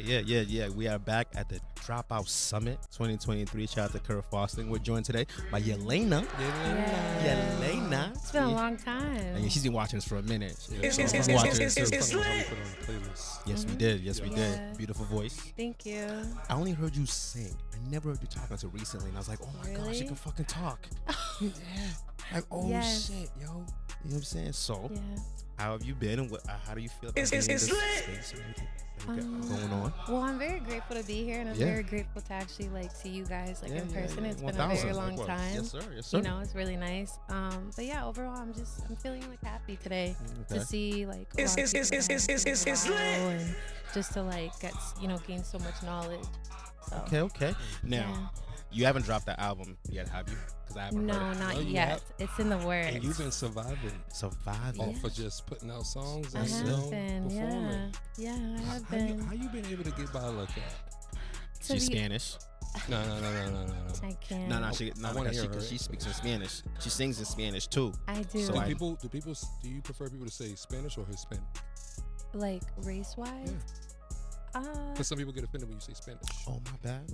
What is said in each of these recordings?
Yeah. We are back at the Dropout Summit 2023. Shout out to Kurt Fosling. We're joined today by Yelena. Yelena. It's been a long time. And she's been watching us for a minute. It's lit. Yes, we did. Yes, we did. Beautiful voice. Thank you. I only heard you sing. I never heard you talk until recently. And I was like, oh my gosh, she can fucking talk. Yeah. Like, shit, yo. You know what I'm saying? So, how have you been and how do you feel about being in this space and everything going on? Well, I'm very grateful to be here, and I'm very grateful to actually see you guys in person. It's been a very long time. Yes, sir. You know, it's really nice. But yeah, overall, I'm feeling happy today to see it's lit, and just to get gain so much knowledge. So. Okay. Now, you haven't dropped that album yet, have you? Because I haven't heard it. No, not yet. It's in the works. And you've been surviving. Off of just putting out songs and performing. Yeah, I have been. How you been able to get by like that? She's Spanish. No. I can't. Because she speaks in Spanish. She sings in Spanish too. I do. So do you prefer people to say Spanish or Hispanic? Like race-wise? Yeah. Because some people get offended when you say Spanish. Oh, my bad.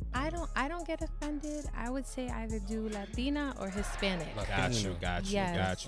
I don't get offended. I would say either do Latina or Hispanic. Got you.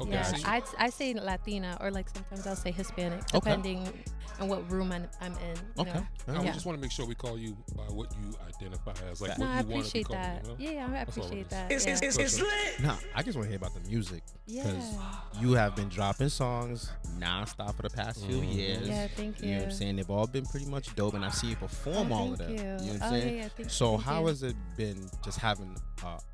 Yes. I say Latina or sometimes I'll say Hispanic depending on what room I'm in. Okay. I just want to make sure we call you by what you identify as, what you want to be called. I appreciate that. Yeah, I appreciate that. It's lit. No, I just want to hear about the music. Yeah. Because you have been dropping songs nonstop for the past few years. Yeah, thank you. You know what I'm saying? They've all been pretty much dope, and I see you perform all of them. You know what I'm saying? Yeah, so how has it been just having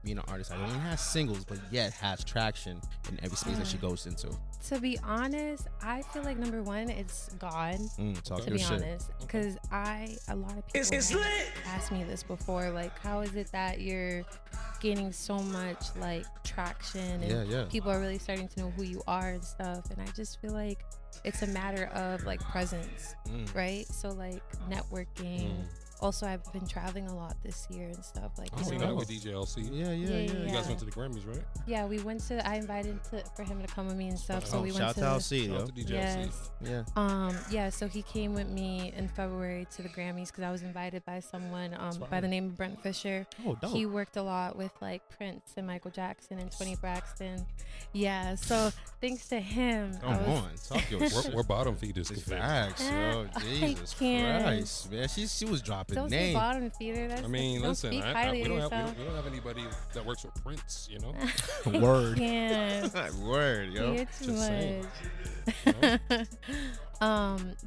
being an artist that only has singles but yet has traction in every space that she goes into? To be honest, I feel like number one, it's God. To be honest, because a lot of people asked me this before, how is it that you're gaining so much traction and people are really starting to know who you are and stuff, and I just feel like it's a matter of presence, right? So networking. Also, I've been traveling a lot this year and stuff. You know, with DJ LC. Yeah. You guys went to the Grammys, right? Yeah, we went to. I invited for him to come with me and stuff. So we went shout to LC, shout out to DJ yes. LC. Yeah. So he came with me in February to the Grammys because I was invited by someone by the name of Brent Fisher. Oh, dope. He worked a lot with Prince and Michael Jackson and Toni Braxton. Yeah. So thanks to him. Talk your we're bottom feeders. Facts, yo. Jesus Christ, man. She was dropping don't names. Say bottom feeder. That's listen, we don't have anybody that works for Prince, you know. Word. Word, yo. You're too much.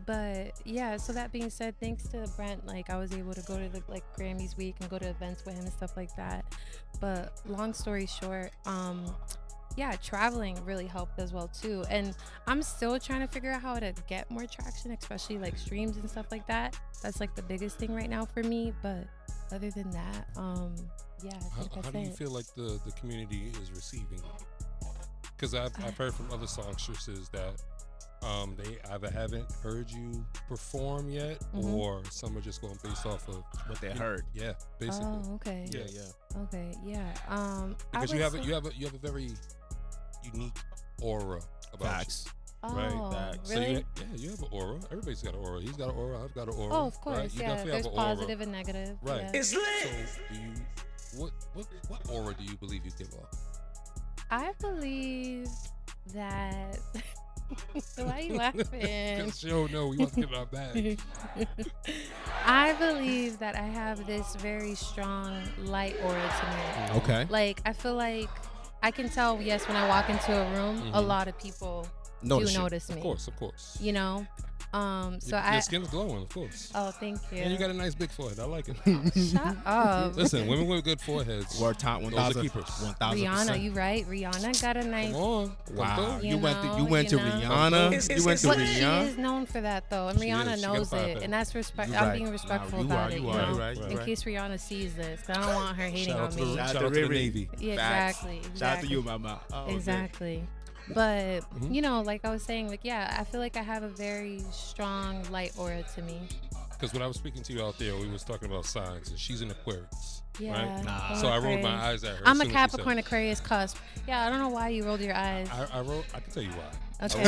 But yeah, so that being said, thanks to Brent, I was able to go to the Grammys week and go to events with him and stuff like that. But long story short, traveling really helped as well too, and I'm still trying to figure out how to get more traction, especially streams and stuff like that. That's the biggest thing right now for me. But other than that, I think that's how do you feel like the community is receiving? Because I've heard from other songstresses that they either haven't heard you perform yet, or some are just going based off of what they heard. Yeah, basically. Oh, okay. Yeah. Okay, yeah. Because you have a very unique aura about you. Right, really? So you have an aura. Everybody's got an aura. He's got an aura. I've got an aura. Oh, of course, right? yeah. There's positive and negative. Right. Yeah. It's lit. So what aura do you believe you give off? I believe that. Why are you laughing? Because she don't know we want to get in our bag. I believe that I have this very strong light aura to me. Okay. I feel like I can tell, yes, when I walk into a room, a lot of people do notice me. Of course. You know? Your skin's glowing, of course. Oh, thank you. And you got a nice big forehead. I like it. Shut up. Listen, women with good foreheads. Those are keepers. Rihanna, you right? Rihanna got a nice. Come on. Wow. You went to Rihanna. You went to Rihanna. She is known for that though, and Rihanna knows it, and that's respect. I'm being respectful about it. In case Rihanna sees this, I don't want her hating on me. Shout out to the Navy. Yeah, exactly. Shout out to you, mama. Exactly. But, like I was saying, I feel like I have a very strong light aura to me. Because when I was speaking to you out there, we was talking about signs, and she's an Aquarius. Yeah. Right? Nah. So I rolled my eyes at her. I'm a Capricorn Aquarius cusp. Yeah, I don't know why you rolled your eyes. I can tell you why. Okay.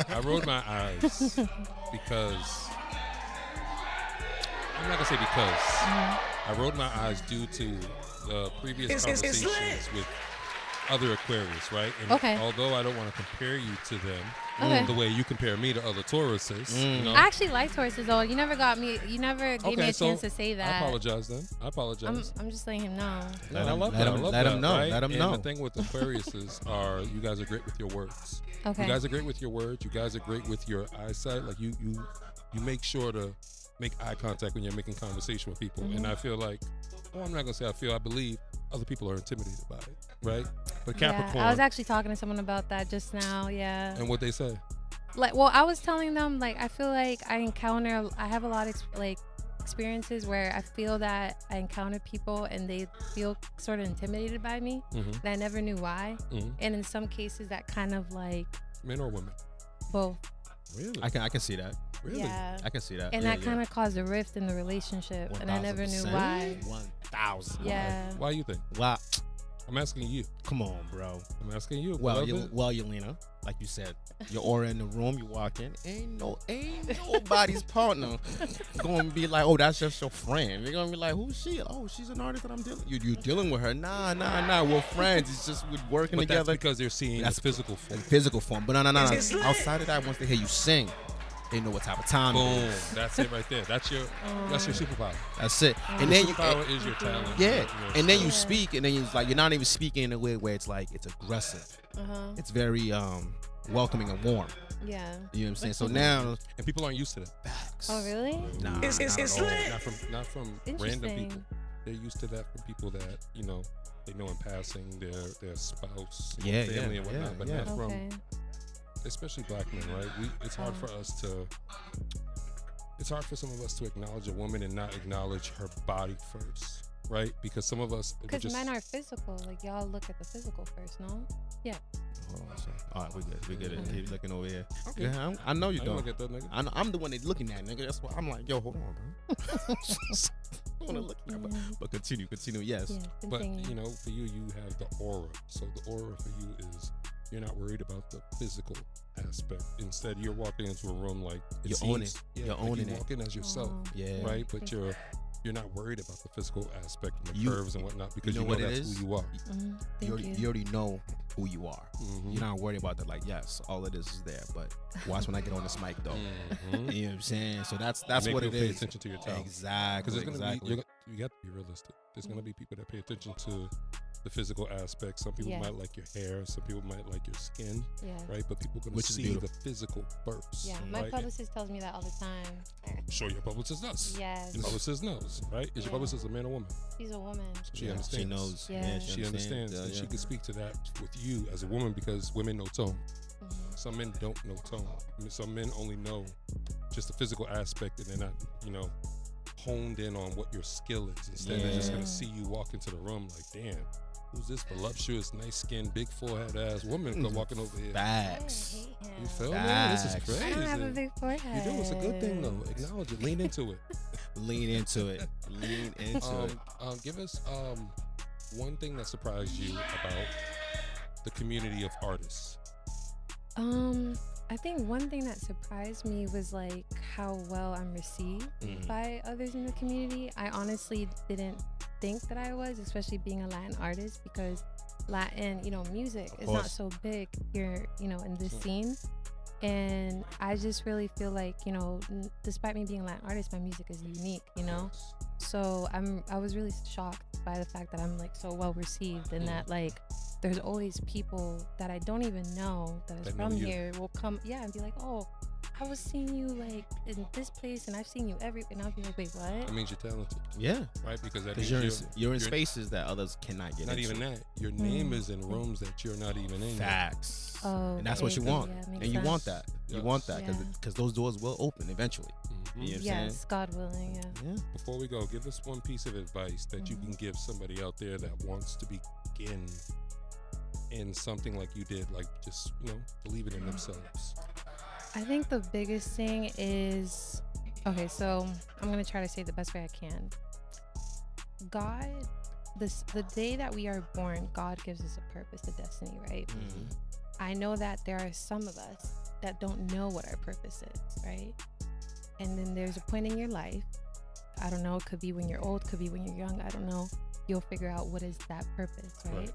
I rolled my eyes because I'm not gonna say because. I rolled my eyes due to the previous conversations with other Aquarius, right? And although I don't want to compare you to them the way you compare me to other Tauruses, you know? I actually like Tauruses though. You never gave me a chance to say that. I apologize then. I apologize. I'm just letting him know. I love that. Let him know. Right? Let him and know. The thing with Aquariuses are you guys are great with your words. Okay. You guys are great with your words. You guys are great with your eyesight. Like you make sure to make eye contact when you're making conversation with people. And I feel like, I'm not gonna say I believe other people are intimidated by it, right? But Capricorn. Yeah, I was actually talking to someone about that just now. Yeah. And what they say? Like, well, I was telling them like I feel like I have a lot of experiences where I feel that I encounter people and they feel sort of intimidated by me, and I never knew why. And in some cases, that kind of like men or women, both. Really? I can see that. Really? Yeah. I can see that. And that kind of caused a rift in the relationship, 1000%. and I never knew why. 1000. Yeah. Why you think? Why? I'm asking you. Come on, bro. I'm asking you. Well, Yelena, like you said, your aura in the room, you walk in, ain't nobody's partner gonna be like, oh, that's just your friend. They're gonna be like, who's she? Oh, she's an artist that I'm dealing. You're dealing with her? Nah. We're friends. It's just we're working together. That's because they're seeing the physical form. Physical form. But no. Outside of that, once they hear you sing, they know what type of time it is. That's it right there. That's your superpower. That's it. And then superpower is your talent. Yeah. And then you speak, and then it's like you're not even speaking in a way where it's like it's aggressive. It's very welcoming and warm. Yeah. You know what I'm saying? So now, and people aren't used to that. Facts. Oh really? Nah. It's not from random people. They're used to that from people that they know in passing their spouse, family, and whatnot, but not from. Especially black men, right? It's hard for us to. It's hard for some of us to acknowledge a woman and not acknowledge her body first, right? Because some of us. Because men are physical. Like y'all look at the physical first, no? Yeah. Hold on a second. All right, we good. Keep looking over here. Okay. Yeah, I know you don't. Look at that nigga. I'm the one that's looking at, nigga. That's why I'm like, yo, hold on, bro. I want to look at, but continue. Yes. Yeah, but for you have the aura. So the aura for you is. You're not worried about the physical aspect. Instead, you're walking into a room like you're owning it. You're owning it. You're walking as yourself, right? But you're not worried about the physical aspect and the curves and whatnot because you know that's who you are. You already know who you are. You're not worried about that. Like, yes, all of this is there, but watch when I get on this mic, though. You know what I'm saying? So that's what it is. Pay attention to your talent. Exactly. Because you got to be realistic. There's going to be people that pay attention to the physical aspect. Some people might like your hair. Some people might like your skin. Right? But people are going to see the physical first. Yeah. My publicist tells me that all the time. I'm sure your publicist does. Yes. Your publicist knows, right? Is your publicist a man or woman? She's a woman. So she understands. She knows. Yeah. She understands. And she can speak to that with you as a woman because women know tone. Some men don't know tone. Some men only know just the physical aspect and they're not, honed in on what your skill is. Instead, they're just going to see you walk into the room like, damn, who's this voluptuous, nice skin, big forehead ass woman walking over here? Facts. You feel me? This is crazy. I don't have a big forehead. You do. It's a good thing, though. Acknowledge it. Lean into it. Lean into it. Give us one thing that surprised you about the community of artists. I think one thing that surprised me was like how well I'm received by others in the community. I honestly didn't think that I was, especially being a Latin artist, because Latin, music is not so big here, in this scene. And I just really feel like, despite me being a Latin artist, my music is unique, So I was really shocked by the fact that I'm like so well received and that like there's always people that I don't even know that is from here will come and be like, oh, I was seeing you like in this place and I've seen you and I'll be like, wait, what? That means you're talented. Yeah. Right? Because that means you're in spaces that others cannot get into. Not even that. Your name is in rooms that you're not even in. Facts. Oh, and that's what you want. Yeah, and you want that. Yes. You want that because those doors will open eventually. You know what I'm saying? God willing, yeah. Before we go, give us one piece of advice that you can give somebody out there that wants to begin in something like you did, like just, believing in themselves. I think the biggest thing is, okay, so I'm going to try to say it the best way I can. God, the day that we are born, God gives us a purpose, a destiny, right? I know that there are some of us that don't know what our purpose is, right? And then there's a point in your life, I don't know, it could be when you're old, could be when you're young, I don't know. You'll figure out what is that purpose, right?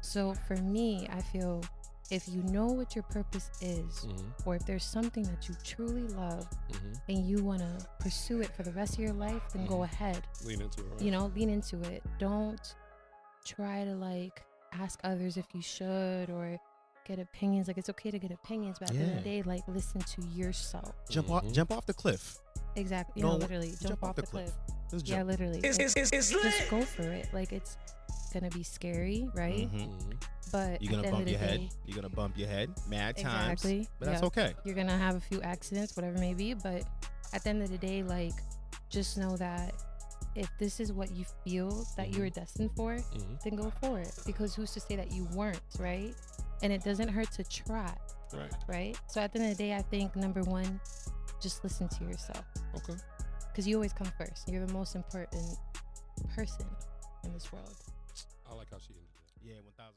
So for me, I feel if you know what your purpose is, or if there's something that you truly love and you want to pursue it for the rest of your life, then go ahead. Lean into it, right? You know, lean into it. Don't try to like ask others if you should or get opinions. Like, it's okay to get opinions, but at the end of the day, like, listen to yourself. Jump off the cliff. Exactly. You know, literally jump off the cliff. Yeah, literally. Just go for it. Like, it's gonna be scary, right? But you're gonna bump your head. You're gonna bump your head mad times. Exactly. But that's okay. You're gonna have a few accidents, whatever it may be. But at the end of the day, like, just know that if this is what you feel that you were destined for, then go for it. Because who's to say that you weren't, right? And it doesn't hurt to try. Right? So at the end of the day, I think number one, just listen to yourself. Okay. Because you always come first. You're the most important person in this world. I like how she ended it. Yeah, 1,000.